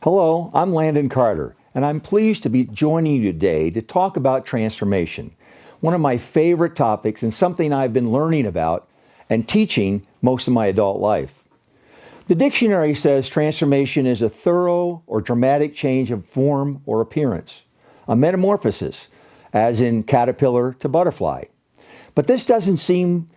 Hello, I'm Landon Carter, and I'm pleased to be joining you today to talk about transformation, one of my favorite topics and something I've been learning about and teaching most of my adult life. The dictionary says transformation is a thorough or dramatic change of form or appearance, a metamorphosis, as in caterpillar to butterfly. But this doesn't seem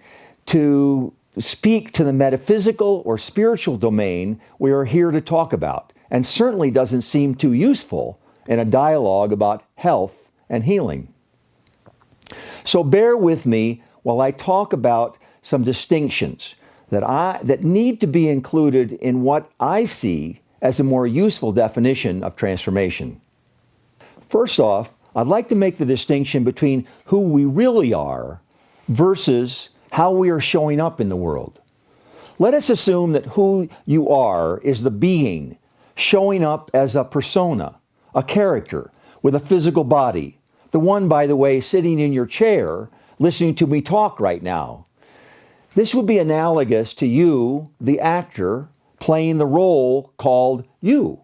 to speak to the metaphysical or spiritual domain we are here to talk about, and certainly doesn't seem too useful in a dialogue about health and healing. So bear with me while I talk about some distinctions that need to be included in what I see as a more useful definition of transformation. First off, I'd like to make the distinction between who we really are versus how we are showing up in the world. Let us assume that who you are is the being showing up as a persona, a character with a physical body, the one, by the way, sitting in your chair listening to me talk right now. This would be analogous to you, the actor, playing the role called you.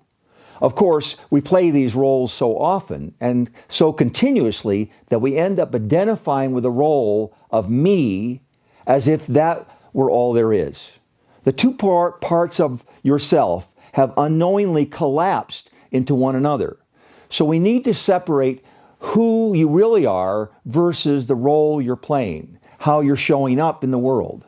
Of course, we play these roles so often and so continuously that we end up identifying with the role of me as if that were all there is. The two parts of yourself have unknowingly collapsed into one another. So we need to separate who you really are versus the role you're playing, how you're showing up in the world.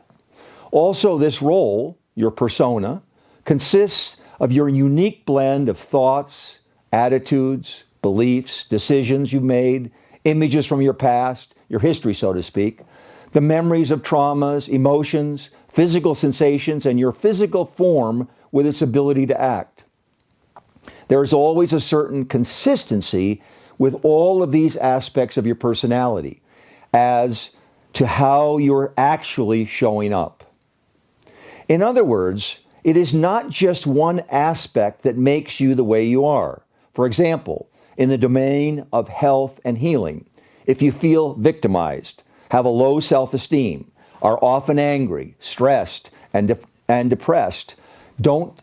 Also, this role, your persona, consists of your unique blend of thoughts, attitudes, beliefs, decisions you've made, images from your past, your history, so to speak, the memories of traumas, emotions, physical sensations, and your physical form with its ability to act. There is always a certain consistency with all of these aspects of your personality as to how you're actually showing up. In other words, it is not just one aspect that makes you the way you are. For example, in the domain of health and healing, if you feel victimized, have a low self-esteem, are often angry, stressed, and depressed, don't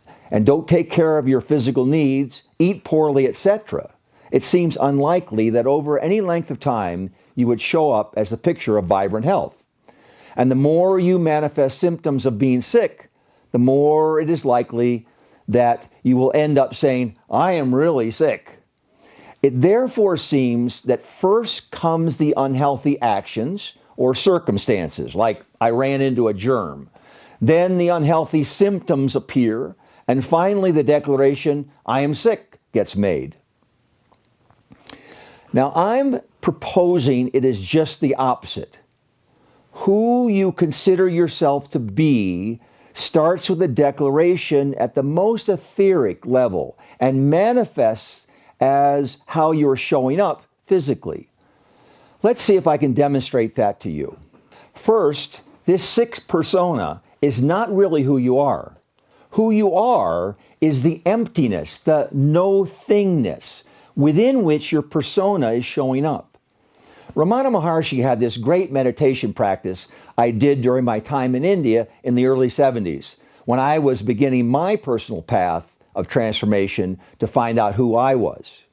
take care of your physical needs, eat poorly, etc., it seems unlikely that over any length of time you would show up as a picture of vibrant health. And the more you manifest symptoms of being sick, the more it is likely that you will end up saying, "I am really sick." It therefore seems that first comes the unhealthy actions or circumstances, like I ran into a germ. Then the unhealthy symptoms appear, and finally the declaration, "I am sick," gets made. Now, I'm proposing it is just the opposite. Who you consider yourself to be starts with a declaration at the most etheric level and manifests as how you're showing up physically. Let's see if I can demonstrate that to you. First, this sick persona is not really who you are. Who you are is the emptiness, the no-thingness within which your persona is showing up. Ramana Maharshi had this great meditation practice I did during my time in India in the early 70s, when I was beginning my personal path of transformation to find out who I was.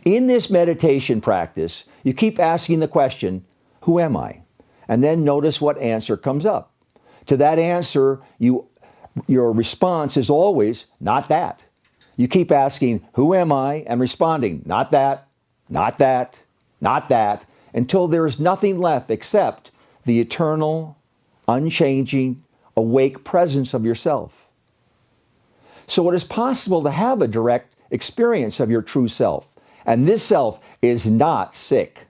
In this meditation practice, you keep asking the question, who am I? And then notice what answer comes up. To that answer, your response is always, not that. You keep asking, who am I? And responding, not that, not that, not that, until there is nothing left except the eternal, unchanging, awake presence of yourself. So it is possible to have a direct experience of your true self, and this self is not sick.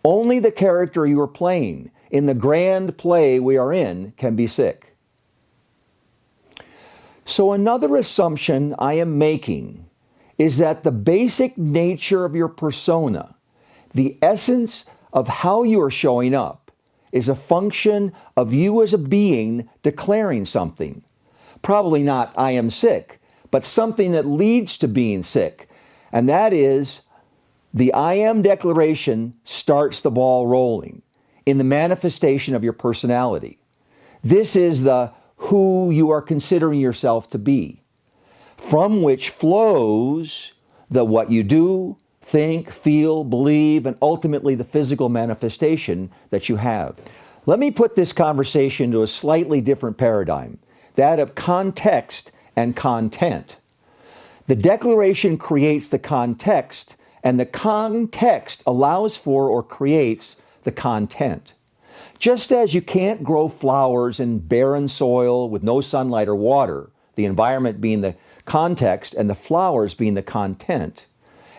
Only the character you are playing in the grand play we are in can be sick. So another assumption I am making is that the basic nature of your persona, the essence of how you are showing up, is a function of you as a being declaring something. Probably not "I am sick," but something that leads to being sick. And that is, the "I am" declaration starts the ball rolling in the manifestation of your personality. This is the who you are considering yourself to be. from which flows what you do, think, feel, believe, and ultimately the physical manifestation that you have. Let me put this conversation to a slightly different paradigm, that of context and content. The declaration creates the context, and the context allows for or creates the content. Just as you can't grow flowers in barren soil with no sunlight or water, the environment being the context and the flowers being the content,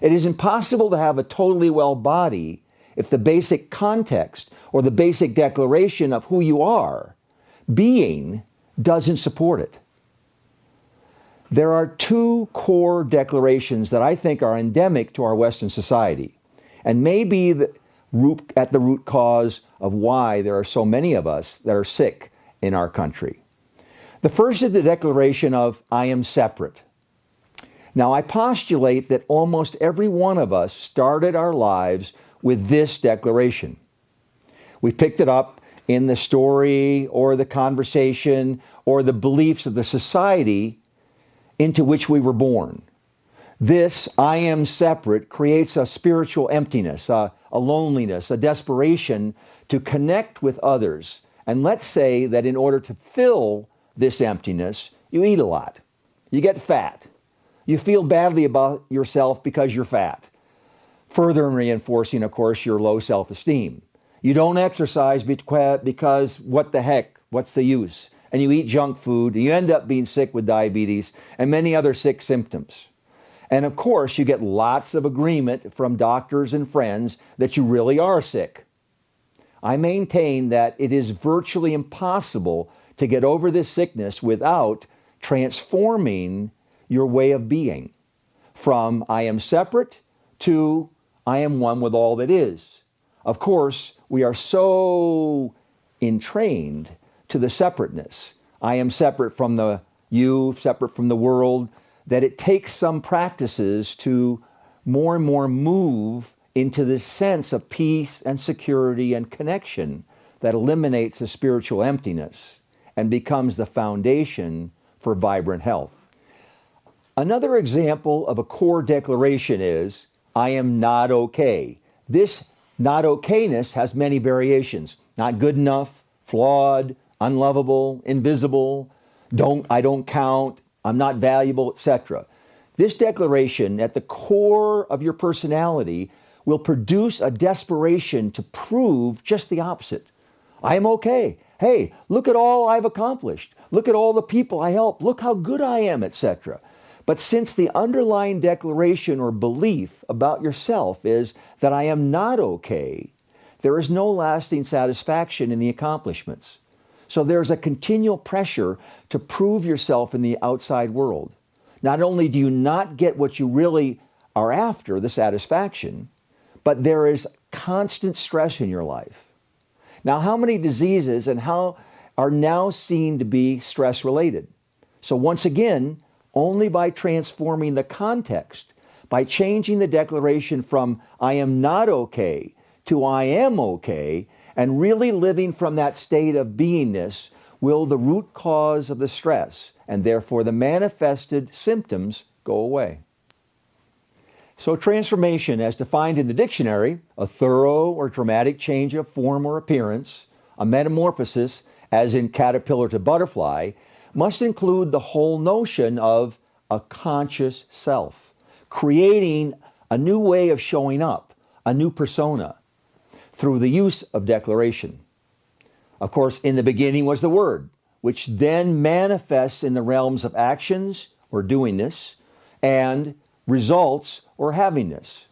it is impossible to have a totally well body if the basic context or the basic declaration of who you are, being, doesn't support it. There are two core declarations that I think are endemic to our Western society and may be at the root cause of why there are so many of us that are sick in our country. The first is the declaration of, I am separate. Now, I postulate that almost every one of us started our lives with this declaration. We picked it up in the story or the conversation or the beliefs of the society into which we were born. This, I am separate, creates a spiritual emptiness, a loneliness, a desperation to connect with others. And let's say that in order to fill this emptiness, you eat a lot. You get fat. You feel badly about yourself because you're fat. Further reinforcing, of course, your low self-esteem. You don't exercise because what the heck, what's the use? And you eat junk food, and you end up being sick with diabetes and many other sick symptoms. And of course, you get lots of agreement from doctors and friends that you really are sick. I maintain that it is virtually impossible to get over this sickness without transforming your way of being from I am separate to I am one with all that is. Of course, we are so entrained to the separateness. I am separate from the you, separate from the world, that it takes some practices to more and more move into this sense of peace and security and connection that eliminates the spiritual emptiness and becomes the foundation for vibrant health. Another example of a core declaration is, I am not okay. This not okayness has many variations. Not good enough, flawed, unlovable, invisible, I don't count, I'm not valuable, etc. This declaration at the core of your personality will produce a desperation to prove just the opposite. I am okay. Hey, look at all I've accomplished. Look at all the people I helped. Look how good I am, etc. But since the underlying declaration or belief about yourself is that I am not okay, there is no lasting satisfaction in the accomplishments. So there's a continual pressure to prove yourself in the outside world. Not only do you not get what you really are after, the satisfaction, but there is constant stress in your life. Now, how many diseases and how are now seen to be stress related? So once again, only by transforming the context, by changing the declaration from I am not okay to I am okay, and really living from that state of beingness, will the root cause of the stress and therefore the manifested symptoms go away. So transformation, as defined in the dictionary, a thorough or dramatic change of form or appearance, a metamorphosis, as in caterpillar to butterfly, must include the whole notion of a conscious self, creating a new way of showing up, a new persona, through the use of declaration. Of course, in the beginning was the Word, which then manifests in the realms of actions or doingness and results or havingness.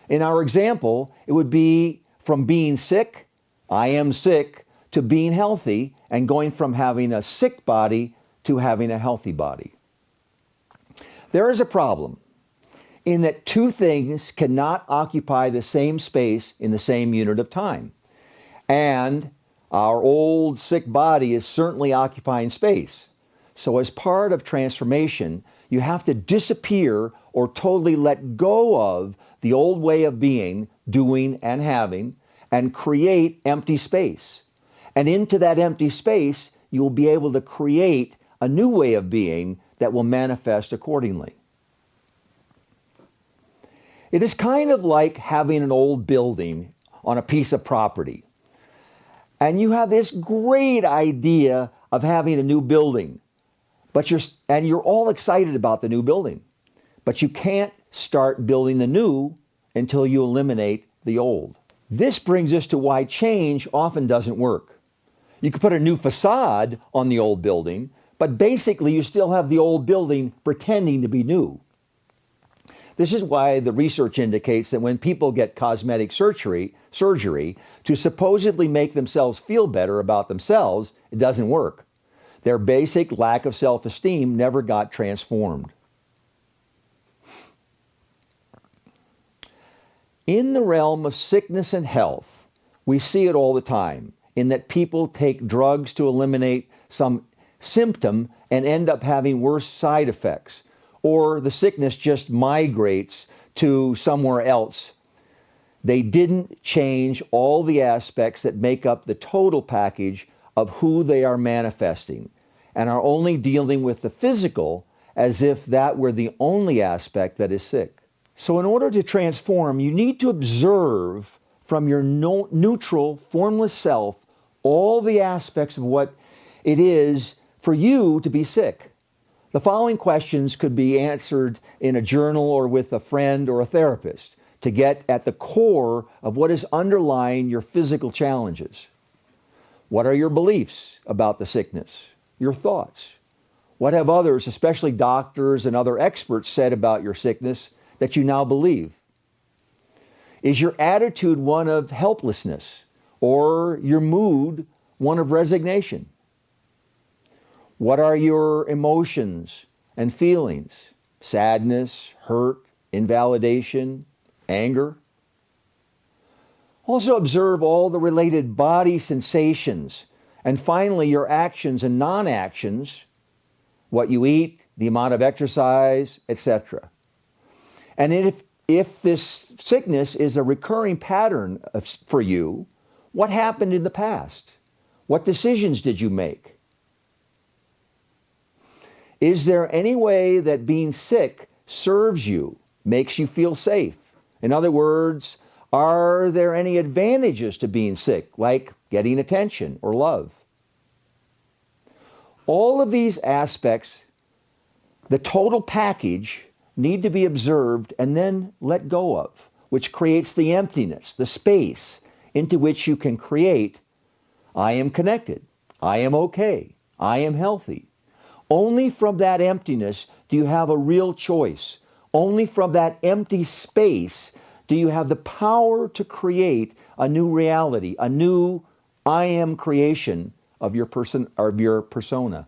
In our example, it would be from being sick, I am sick, to being healthy, and going from having a sick body to having a healthy body. There is a problem in that two things cannot occupy the same space in the same unit of time. And our old sick body is certainly occupying space. So as part of transformation, you have to disappear or totally let go of the old way of being, doing, and having, and create empty space. And into that empty space, you will be able to create a new way of being that will manifest accordingly. It is kind of like having an old building on a piece of property. And you have this great idea of having a new building, but you're all excited about the new building. But you can't start building the new until you eliminate the old. This brings us to why change often doesn't work. You could put a new facade on the old building, but basically you still have the old building pretending to be new. This is why the research indicates that when people get cosmetic surgery to supposedly make themselves feel better about themselves, it doesn't work. Their basic lack of self-esteem never got transformed. In the realm of sickness and health, we see it all the time, in that people take drugs to eliminate some symptom and end up having worse side effects, or the sickness just migrates to somewhere else. They didn't change all the aspects that make up the total package of who they are manifesting, and are only dealing with the physical as if that were the only aspect that is sick. So in order to transform, you need to observe from your neutral, formless self all the aspects of what it is for you to be sick. The following questions could be answered in a journal or with a friend or a therapist to get at the core of what is underlying your physical challenges. What are your beliefs about the sickness? Your thoughts? What have others, especially doctors and other experts, said about your sickness that you now believe? Is your attitude one of helplessness, or your mood one of resignation? What are your emotions and feelings? Sadness, hurt, invalidation, anger? Also observe all the related body sensations, and finally your actions and non-actions, what you eat, the amount of exercise, etc. And if this sickness is a recurring pattern for you, what happened in the past? What decisions did you make? Is there any way that being sick serves you, makes you feel safe? In other words, are there any advantages to being sick, like getting attention or love? All of these aspects, the total package, need to be observed and then let go of, which creates the emptiness, the space into which you can create, I am connected, I am okay, I am healthy. Only from that emptiness do you have a real choice. Only from that empty space do you have the power to create a new reality, a new I am creation of your person or of your persona.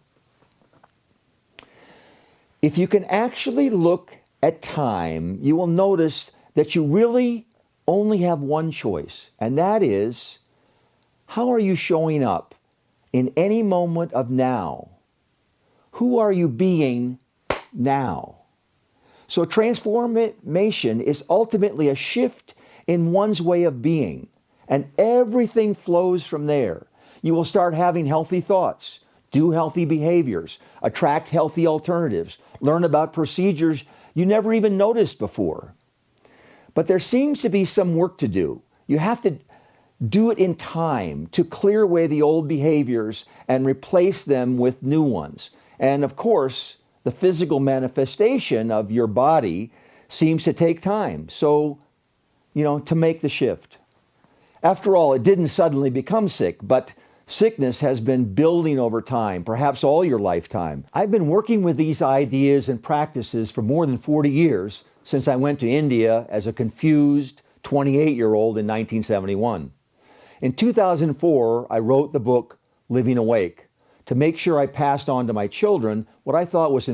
If you can actually look at time, you will notice that you really only have one choice, and that is, how are you showing up in any moment of now? Who are you being now? So transformation is ultimately a shift in one's way of being, and everything flows from there. You will start having healthy thoughts, do healthy behaviors, attract healthy alternatives, learn about procedures you never even noticed before. But there seems to be some work to do. You have to do it in time to clear away the old behaviors and replace them with new ones. And of course, the physical manifestation of your body seems to take time. So, to make the shift. After all, it didn't suddenly become sick, but sickness has been building over time, perhaps all your lifetime. I've been working with these ideas and practices for more than 40 years, since I went to India as a confused 28-year-old in 1971. In 2004, I wrote the book, Living Awake, to make sure I passed on to my children what I thought was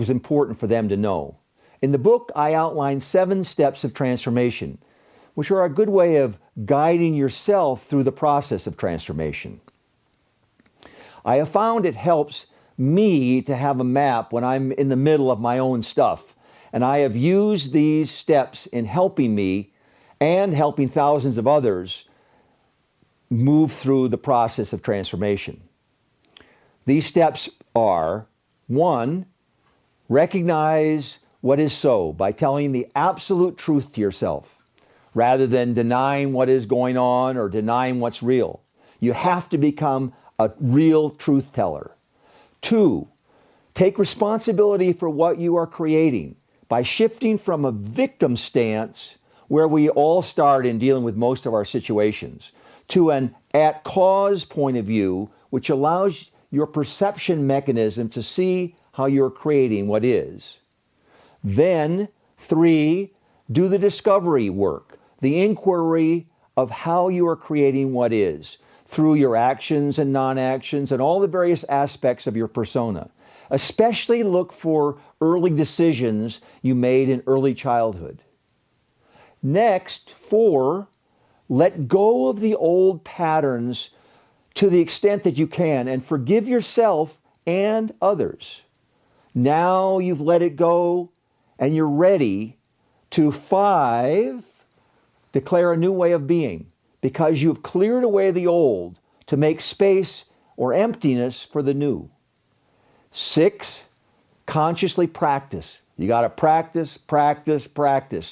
important for them to know. In the book, I outlined 7 steps of transformation, which are a good way of guiding yourself through the process of transformation. I have found it helps me to have a map when I'm in the middle of my own stuff, and I have used these steps in helping me and helping thousands of others move through the process of transformation. These steps are: 1, Recognize what is so by telling the absolute truth to yourself, rather than denying what is going on or denying what's real. You have to become a real truth teller. 2, take responsibility for what you are creating by shifting from a victim stance, where we all start in dealing with most of our situations, to an at-cause point of view, which allows your perception mechanism to see how you're creating what is. Then, 3, do the discovery work, the inquiry of how you are creating what is, through your actions and non-actions and all the various aspects of your persona. Especially look for early decisions you made in early childhood. Next, 4, let go of the old patterns to the extent that you can and forgive yourself and others. Now you've let it go and you're ready to 5, declare a new way of being, because you've cleared away the old to make space or emptiness for the new. 6, consciously practice. You got to practice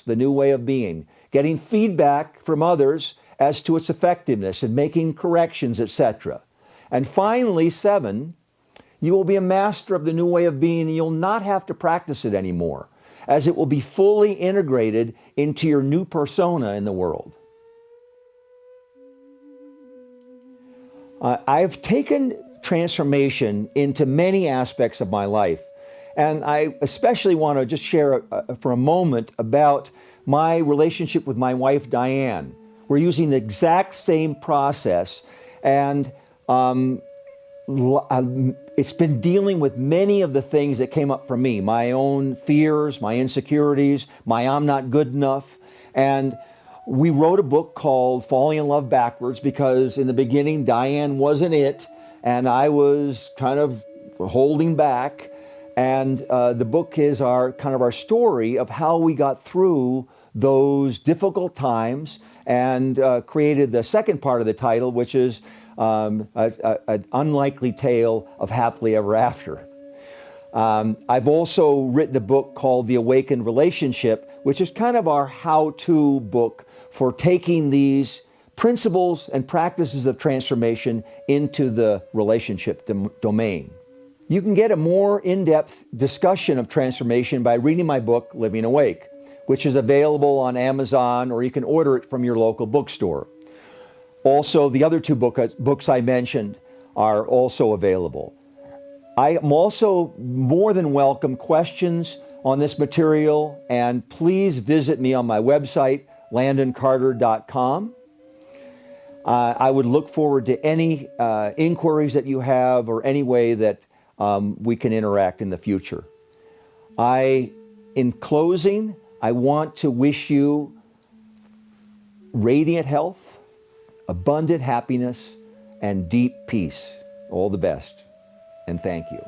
the new way of being, getting feedback from others as to its effectiveness and making corrections, etc. And finally, 7, you will be a master of the new way of being, and you'll not have to practice it anymore, as it will be fully integrated into your new persona in the world. I've taken transformation into many aspects of my life, and I especially want to just share for a moment about my relationship with my wife, Diane. We're using the exact same process, and it's been dealing with many of the things that came up for me, my own fears, my insecurities, my I'm not good enough. And we wrote a book called Falling in Love Backwards, because in the beginning, Diane wasn't it, and I was kind of holding back. And the book is our story of how we got through those difficult times, and created the second part of the title, which is an unlikely tale of happily ever after. I've also written a book called The Awakened Relationship, which is kind of our how-to book for taking these principles and practices of transformation into the relationship domain. You can get a more in-depth discussion of transformation by reading my book, Living Awake, which is available on Amazon, or you can order it from your local bookstore. Also, the other 2 books I mentioned are also available. I am also more than welcome questions on this material, and please visit me on my website, landoncarter.com. I would look forward to any inquiries that you have, or any way that we can interact in the future. In closing, I want to wish you radiant health, abundant happiness, and deep peace. All the best, and thank you.